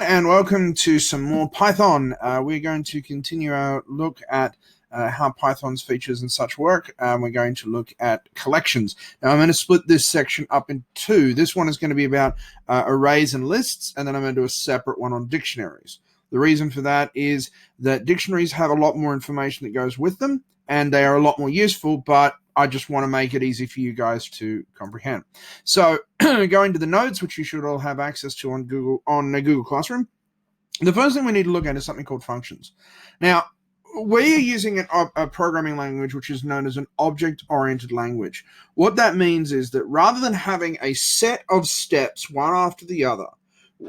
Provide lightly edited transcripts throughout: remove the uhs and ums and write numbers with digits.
And welcome to some more Python. We're going to continue our look at how Python's features and such work. We're going to look at collections. Now, I'm going to split this section up in two. This one is going to be about arrays and lists, and then I'm going to do a separate one on dictionaries. The reason for that is that dictionaries have a lot more information that goes with them, and they are a lot more useful, but I just want to make it easy for you guys to comprehend. So going to the notes, which you should all have access to on Google Classroom, the first thing we need to look at is something called functions. Now, we are using a programming language which is known as an object-oriented language. What that means is that rather than having a set of steps, one after the other,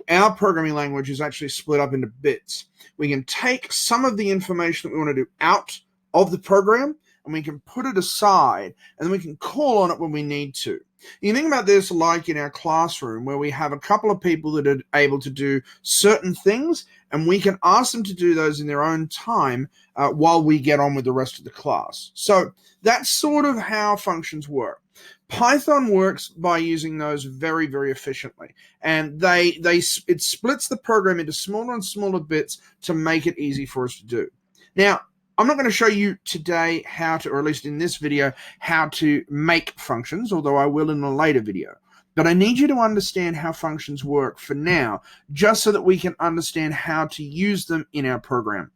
our programming language is actually split up into bits. We can take some of the information that we want to do out of the program, and we can put it aside, and then we can call on it when we need to. You think about this like in our classroom, where we have a couple of people that are able to do certain things, and we can ask them to do those in their own time while we get on with the rest of the class. So that's sort of how functions work. Python works by using those very, very efficiently, and it splits the program into smaller and smaller bits to make it easy for us to do. Now, I'm not going to show you today how to, or at least in this video, how to make functions, although I will in a later video. But I need you to understand how functions work for now, just so that we can understand how to use them in our program.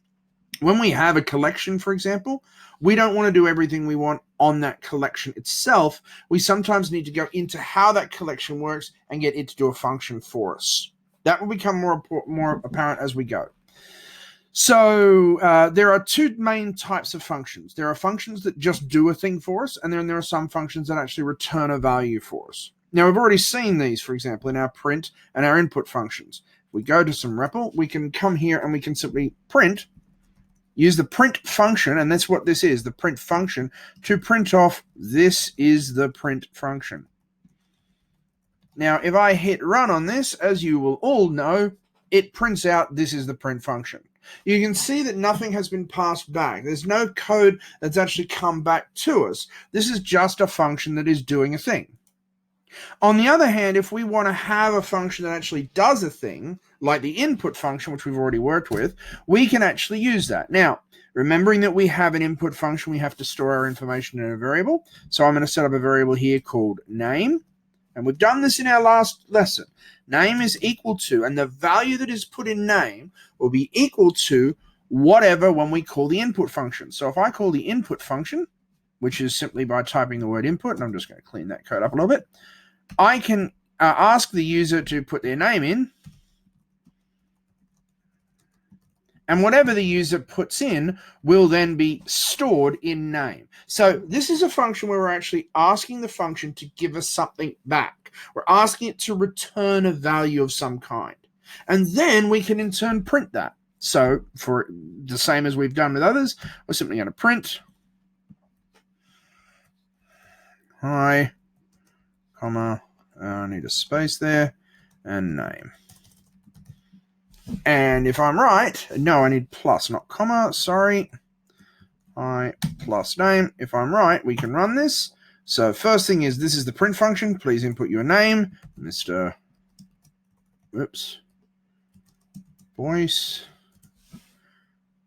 When we have a collection, for example, we don't want to do everything we want on that collection itself. We sometimes need to go into how that collection works and get it to do a function for us. That will become more apparent as we go. So there are two main types of functions. There are functions that just do a thing for us, and then there are some functions that actually return a value for us. Now, we've already seen these, for example, in our print and our input functions. If we go to some REPL, we can come here and we can simply use the print function, and that's what this is, the print function, to print off, this is the print function. Now, if I hit run on this, as you will all know, it prints out, this is the print function. You can see that nothing has been passed back. There's no code that's actually come back to us. This is just a function that is doing a thing. On the other hand, if we want to have a function that actually does a thing, like the input function, which we've already worked with, we can actually use that. Now, remembering that we have an input function, we have to store our information in a variable. So I'm going to set up a variable here called name. And we've done this in our last lesson. Name is equal to, and the value that is put in name will be equal to whatever when we call the input function. So if I call the input function, which is simply by typing the word input, and I'm just going to clean that code up a little bit, I can ask the user to put their name in, and whatever the user puts in will then be stored in name. So this is a function where we're actually asking the function to give us something back. We're asking it to return a value of some kind. And then we can in turn print that. So for the same as we've done with others, we're simply going to print hi, comma, I need a space there, and name. And if I'm right, no, I need plus, not comma, sorry. I plus name. If I'm right, we can run this. So first thing is, this is the print function. Please input your name, Mr. Boyce.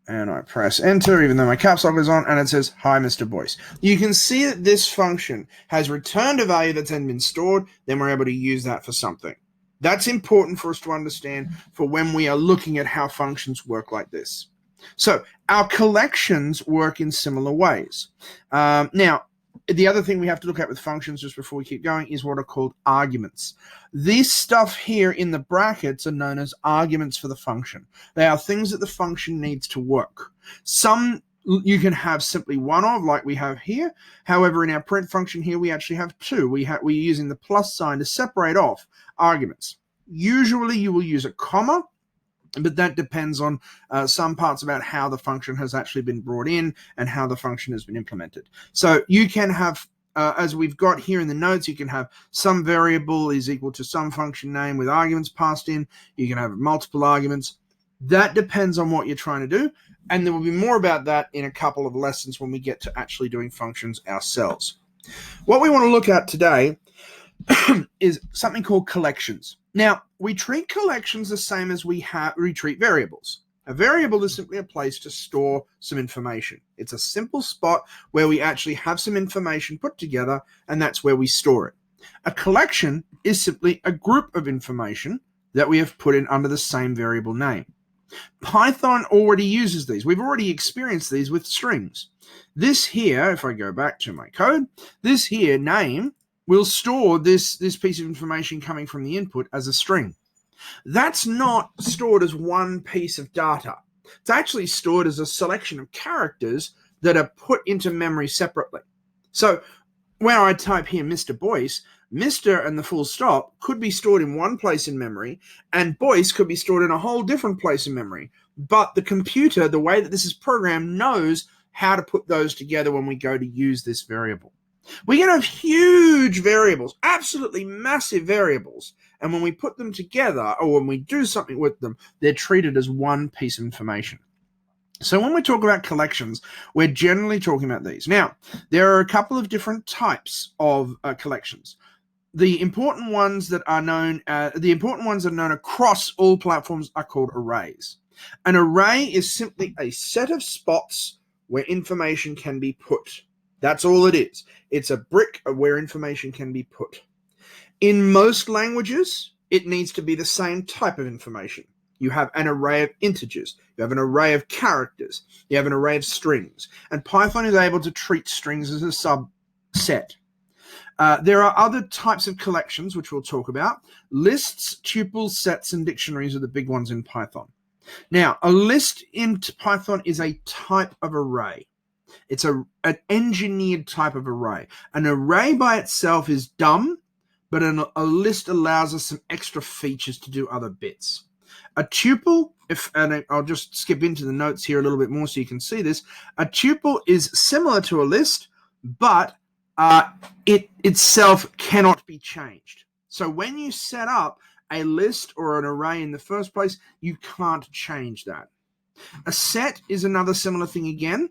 And I press enter, even though my caps lock is on, and it says, hi, Mr. Boyce. You can see that this function has returned a value that's then been stored. Then we're able to use that for something. That's important for us to understand for when we are looking at how functions work like this. So our collections work in similar ways. Now, the other thing we have to look at with functions just before we keep going is what are called arguments. This stuff here in the brackets are known as arguments for the function. They are things that the function needs to work. Some you can have simply one of, like we have here. However, in our print function here, we actually have two. We're using the plus sign to separate off arguments. Usually you will use a comma, but that depends on some parts about how the function has actually been brought in and how the function has been implemented. So you can have, as we've got here in the notes, you can have some variable is equal to some function name with arguments passed in. You can have multiple arguments. That depends on what you're trying to do. And there will be more about that in a couple of lessons when we get to actually doing functions ourselves. What we want to look at today is something called collections. Now, we treat collections the same as we treat variables. A variable is simply a place to store some information. It's a simple spot where we actually have some information put together, and that's where we store it. A collection is simply a group of information that we have put in under the same variable name. Python already uses these. We've already experienced these with strings. This here, if I go back to my code, this here name will store this piece of information coming from the input as a string. That's not stored as one piece of data. It's actually stored as a selection of characters that are put into memory separately. So when I type here Mr. Boyce, Mr. and the full stop could be stored in one place in memory, and Boyce could be stored in a whole different place in memory. But the computer, the way that this is programmed, knows how to put those together when we go to use this variable. We can have huge variables, absolutely massive variables, and when we put them together, or when we do something with them, they're treated as one piece of information. So when we talk about collections, we're generally talking about these. Now, there are a couple of different types of collections. The important ones that are known across all platforms are called arrays. An array is simply a set of spots where information can be put. That's all it is. It's a brick where information can be put. In most languages, it needs to be the same type of information. You have an array of integers. You have an array of characters. You have an array of strings. And Python is able to treat strings as a subset. There are other types of collections, which we'll talk about. Lists, tuples, sets, and dictionaries are the big ones in Python. Now, a list in Python is a type of array. It's an engineered type of array. An array by itself is dumb, but a list allows us some extra features to do other bits. A tuple, and I'll just skip into the notes here a little bit more so you can see this. A tuple is similar to a list, but it itself cannot be changed. So when you set up a list or an array in the first place, you can't change that. A set is another similar thing again.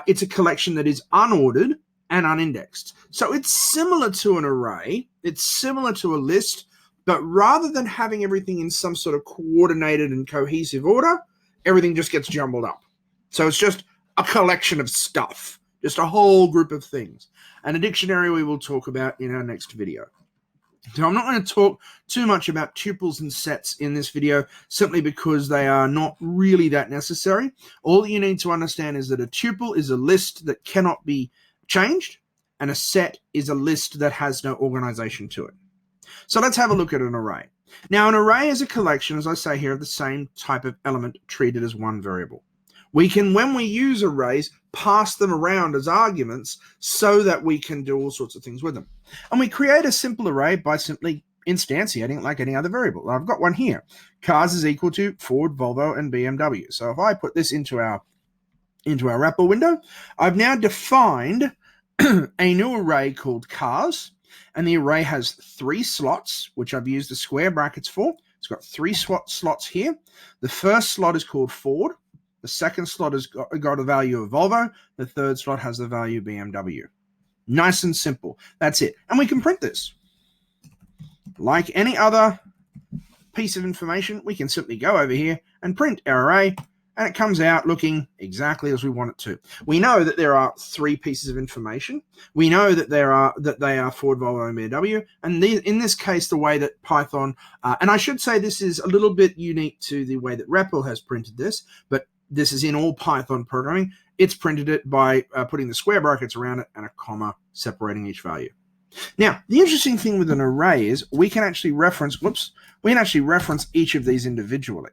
It's a collection that is unordered and unindexed. So it's similar to an array. It's similar to a list, but rather than having everything in some sort of coordinated and cohesive order, everything just gets jumbled up. So it's just a collection of stuff, just a whole group of things. And a dictionary we will talk about in our next video. So I'm not going to talk too much about tuples and sets in this video, simply because they are not really that necessary. All that you need to understand is that a tuple is a list that cannot be changed, and a set is a list that has no organization to it. So let's have a look at an array. Now, an array is a collection, as I say here, of the same type of element treated as one variable. We can, when we use arrays, pass them around as arguments so that we can do all sorts of things with them. And we create a simple array by simply instantiating it like any other variable. I've got one here. Cars is equal to Ford, Volvo, and BMW. So if I put this into our REPL window, I've now defined a new array called cars, and the array has 3 slots, which I've used the square brackets for. It's got 3 slots here. The first slot is called Ford. The second slot has got a value of Volvo. The third slot has the value BMW. Nice and simple. That's it. And we can print this. Like any other piece of information, we can simply go over here and print our array, and it comes out looking exactly as we want it to. We know that there are 3 pieces of information. We know that they are Ford, Volvo, and BMW. And in this case, the way that Python, and I should say this is a little bit unique to the way that REPL has printed this, but this is in all Python programming. It's printed it by putting the square brackets around it and a comma separating each value. Now, the interesting thing with an array is we can actually reference each of these individually.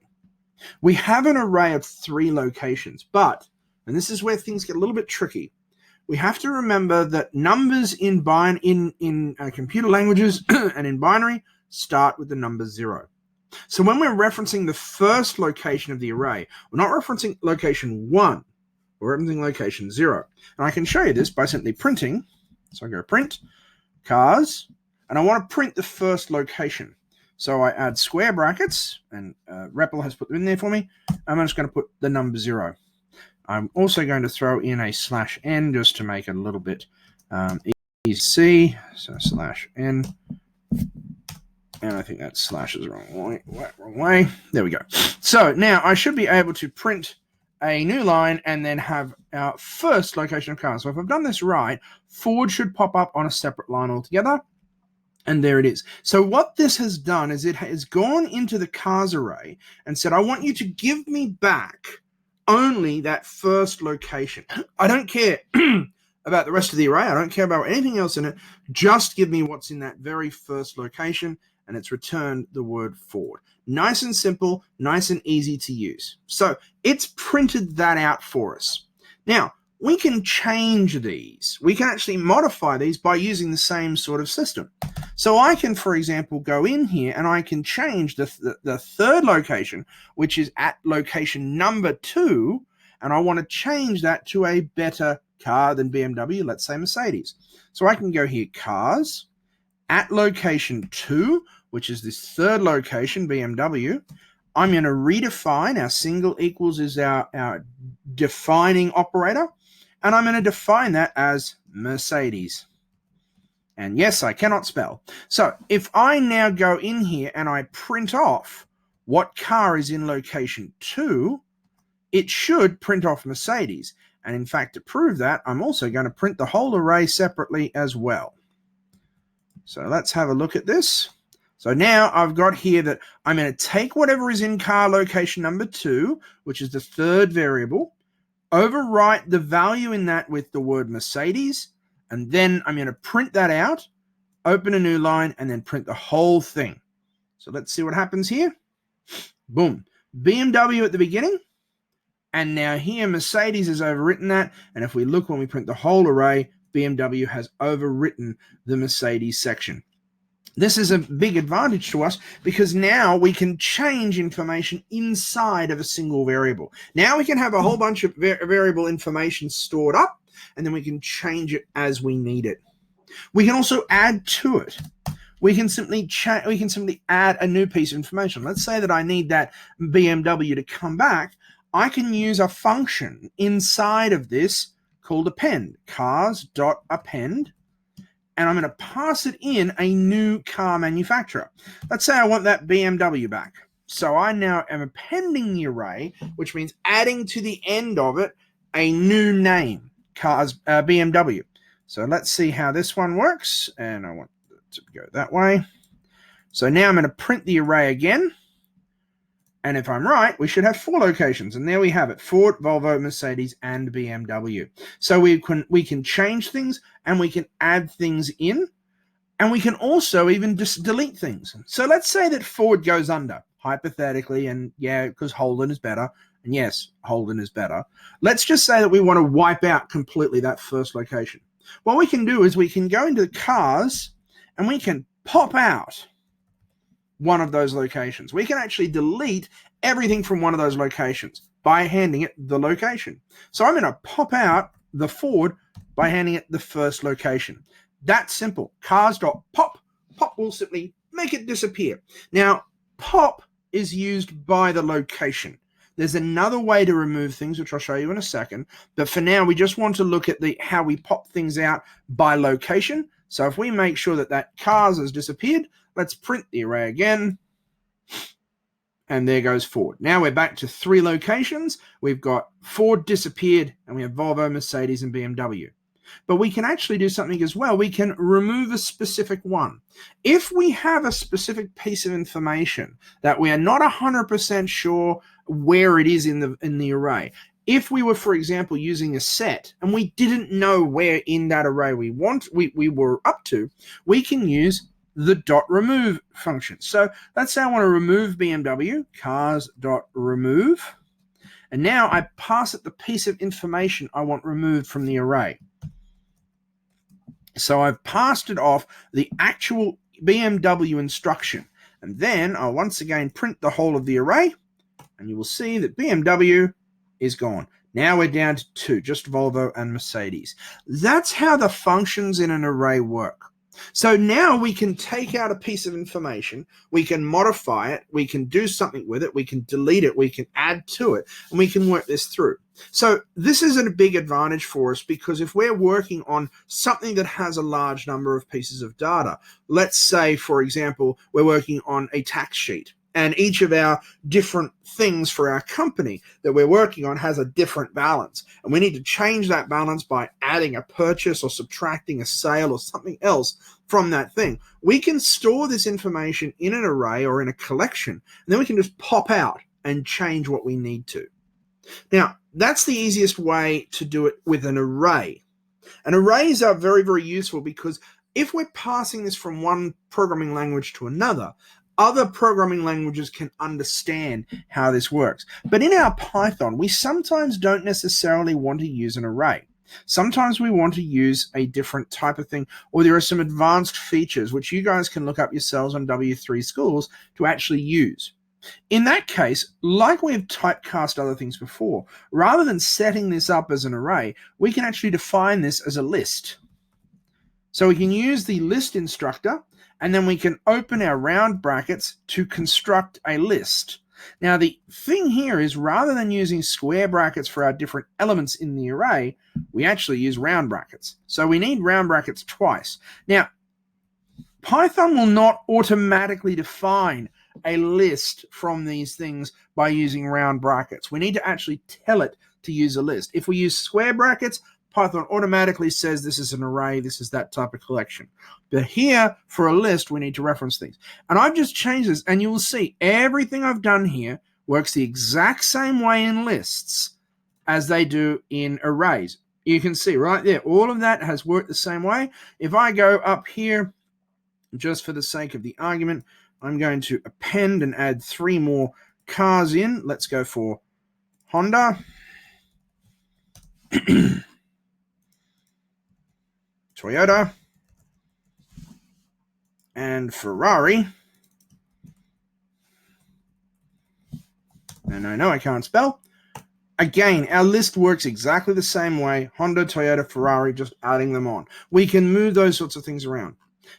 We have an array of 3 locations, but, and this is where things get a little bit tricky, we have to remember that numbers in computer languages and in binary start with the number 0. So when we're referencing the first location of the array, we're not referencing location 1, we're referencing location 0. And I can show you this by simply printing. So I go print cars, and I want to print the first location. So I add square brackets, and REPL has put them in there for me. I'm just going to put the number 0. I'm also going to throw in a /n just to make it a little bit easy to see. So /n, And I think that slash is the wrong way. There we go. So now I should be able to print a new line and then have our first location of cars. So if I've done this right, Ford should pop up on a separate line altogether. And there it is. So what this has done is it has gone into the cars array and said, I want you to give me back only that first location. I don't care about the rest of the array. I don't care about anything else in it. Just give me what's in that very first location, and it's returned the word Ford. Nice and simple, nice and easy to use. So it's printed that out for us. Now, we can change these. We can actually modify these by using the same sort of system. So I can, for example, go in here and I can change the third location, which is at location number 2, and I want to change that to a better car than BMW, let's say Mercedes. So I can go here, cars, at location 2, which is this third location, BMW. I'm going to redefine our single equals is our defining operator, and I'm going to define that as Mercedes. And yes, I cannot spell. So if I now go in here and I print off what car is in location 2, it should print off Mercedes. And in fact, to prove that, I'm also going to print the whole array separately as well. So let's have a look at this. So now I've got here that I'm going to take whatever is in car location number 2, which is the third variable, overwrite the value in that with the word Mercedes, and then I'm going to print that out, open a new line, and then print the whole thing. So let's see what happens here. Boom. BMW at the beginning, and now here Mercedes has overwritten that, and if we look when we print the whole array, BMW has overwritten the Mercedes section. This is a big advantage to us because now we can change information inside of a single variable. Now we can have a whole bunch of variable information stored up, and then we can change it as we need it. We can also add to it. We can simply add a new piece of information. Let's say that I need that BMW to come back. I can use a function inside of this called append, cars.append. And I'm going to pass it in a new car manufacturer. Let's say I want that BMW back. So I now am appending the array, which means adding to the end of it a new name, cars BMW. So let's see how this one works. And I want it to go that way. So now I'm going to print the array again. And if I'm right, we should have 4 locations. And there we have it, Ford, Volvo, Mercedes, and BMW. So we can change things, and we can add things in, and we can also even just delete things. So let's say that Ford goes under, hypothetically, and yeah, because Holden is better. And yes, Holden is better. Let's just say that we want to wipe out completely that first location. What we can do is we can go into the cars, and we can pop out one of those locations. We can actually delete everything from one of those locations by handing it the location. So I'm going to pop out the Ford by handing it the first location. That's simple. Cars.pop. Pop will simply make it disappear. Now, pop is used by the location. There's another way to remove things, which I'll show you in a second. But for now, we just want to look at how we pop things out by location. So if we make sure that cars has disappeared, let's print the array again. And there goes Ford. Now we're back to 3 locations. We've got Ford disappeared, and we have Volvo, Mercedes, and BMW. But we can actually do something as well. We can remove a specific one. If we have a specific piece of information that we are not 100% sure where it is in the array, if we were, for example, using a set and we didn't know where in that array we were up to, we can use the .remove function. So let's say I want to remove BMW, cars.remove, and now I pass it the piece of information I want removed from the array. So I've passed it off the actual BMW instruction, and then I'll once again print the whole of the array, and you will see that BMW is gone. Now we're down to 2, just Volvo and Mercedes. That's how the functions in an array work. So now we can take out a piece of information, we can modify it, we can do something with it, we can delete it, we can add to it, and we can work this through. So this is a big advantage for us because if we're working on something that has a large number of pieces of data, let's say, for example, we're working on a tax sheet, and each of our different things for our company that we're working on has a different balance. And we need to change that balance by adding a purchase or subtracting a sale or something else from that thing. We can store this information in an array or in a collection, and then we can just pop out and change what we need to. Now, that's the easiest way to do it with an array. And arrays are very, very useful because if we're passing this from one programming language to another, other programming languages can understand how this works. But in our Python, we sometimes don't necessarily want to use an array. Sometimes we want to use a different type of thing, or there are some advanced features which you guys can look up yourselves on W3 Schools to actually use. In that case, like we've typecast other things before, rather than setting this up as an array, we can actually define this as a list. So we can use the list instructor, and then we can open our round brackets to construct a list. Now, the thing here is rather than using square brackets for our different elements in the array, we actually use round brackets. So we need round brackets twice. Now, Python will not automatically define a list from these things by using round brackets. We need to actually tell it to use a list. If we use square brackets, Python automatically says this is an array, this is that type of collection. But here, for a list, we need to reference things. And I've just changed this, and you will see everything I've done here works the exact same way in lists as they do in arrays. You can see right there, all of that has worked the same way. If I go up here, just for the sake of the argument, I'm going to append and add 3 more cars in. Let's go for Honda. Toyota, and Ferrari. No, I can't spell. Again, our list works exactly the same way. Honda, Toyota, Ferrari, just adding them on. We can move those sorts of things around.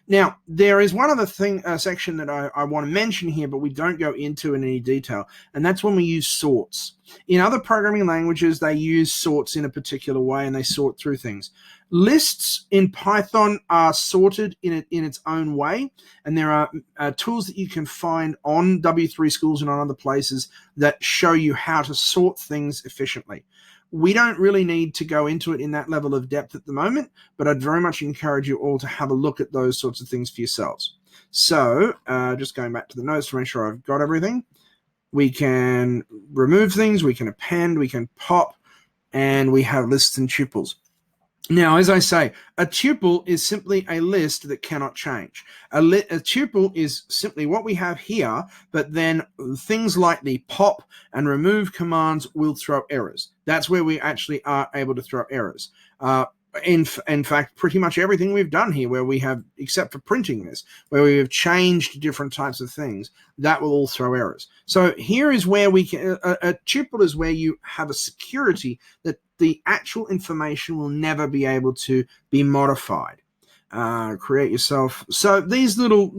Now, there is one other thing, section that I want to mention here, but we don't go into in any detail, and that's when we use sorts. In other programming languages, they use sorts in a particular way, and they sort through things. Lists in Python are sorted in its own way, and there are tools that you can find on W3 Schools and on other places that show you how to sort things efficiently. We don't really need to go into it in that level of depth at the moment, but I'd very much encourage you all to have a look at those sorts of things for yourselves. So just going back to the notes to make sure I've got everything. We can remove things, we can append, we can pop, and we have lists and tuples. Now, as I say, a tuple is simply a list that cannot change. A tuple is simply what we have here, but then things like the pop and remove commands will throw errors. That's where we actually are able to throw errors. In fact, pretty much everything we've done here where we have, except for printing this, where we have changed different types of things, that will all throw errors. So here is where we can, a tuple is where you have a security that the actual information will never be able to be modified. Create yourself. So these little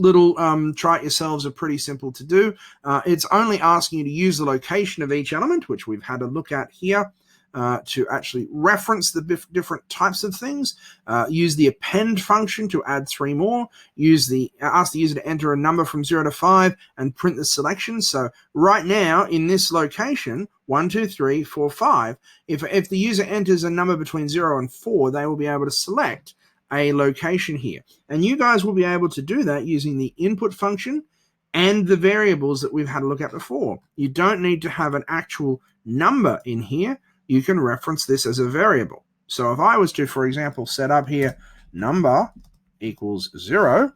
try it yourselves are pretty simple to do. It's only asking you to use the location of each element, which we've had a look at here. To actually reference the different types of things, use the append function to add 3 more, ask the user to enter a number from 0 to 5 and print the selection. So right now in this location, 1, 2, 3, 4, 5, if the user enters a number between 0 and 4, they will be able to select a location here. And you guys will be able to do that using the input function and the variables that we've had a look at before. You don't need to have an actual number in here. You can reference this as a variable. So if I was to, for example, set up here number equals 0,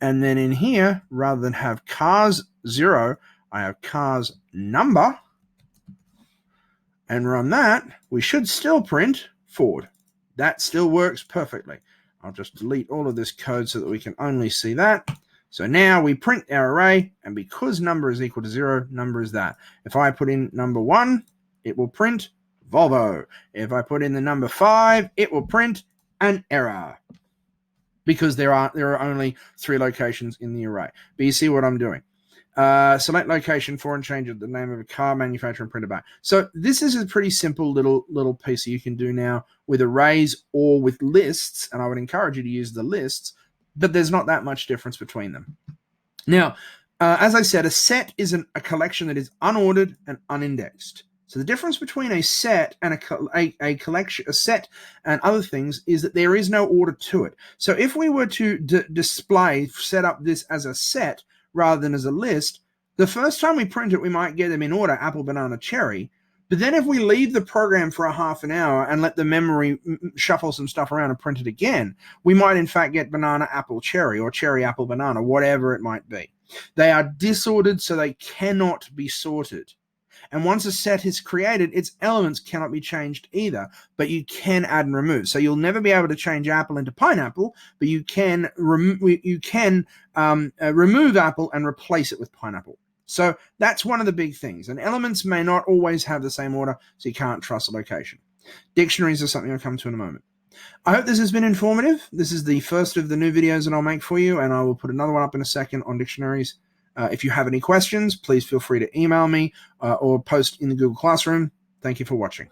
and then in here, rather than have cars 0, I have cars number, and run that, we should still print Ford. That still works perfectly. I'll just delete all of this code so that we can only see that. So now we print our array, and because number is equal to 0, number is that. If I put in number 1, it will print Volvo. If I put in the number 5, it will print an error. because there are only 3 locations in the array. But you see what I'm doing. Select location for and change the name of a car manufacturer and print it back. So this is a pretty simple little piece that you can do now with arrays or with lists, and I would encourage you to use the lists, but there's not that much difference between them. Now, as I said, a set is a collection that is unordered and unindexed. So the difference between a set and a collection, a set and other things, is that there is no order to it. So if we were to set up this as a set rather than as a list, the first time we print it, we might get them in order, apple, banana, cherry. But then if we leave the program for a half an hour and let the memory shuffle some stuff around and print it again, we might in fact get banana, apple, cherry, or cherry, apple, banana, whatever it might be. They are disordered, so they cannot be sorted. And once a set is created, its elements cannot be changed either, but you can add and remove. So you'll never be able to change apple into pineapple, but you can remove apple and replace it with pineapple. So that's one of the big things. And elements may not always have the same order, so you can't trust a location. Dictionaries are something I'll come to in a moment. I hope this has been informative. This is the first of the new videos that I'll make for you, and I will put another one up in a second on dictionaries. If you have any questions, please feel free to email me or post in the Google Classroom. Thank you for watching.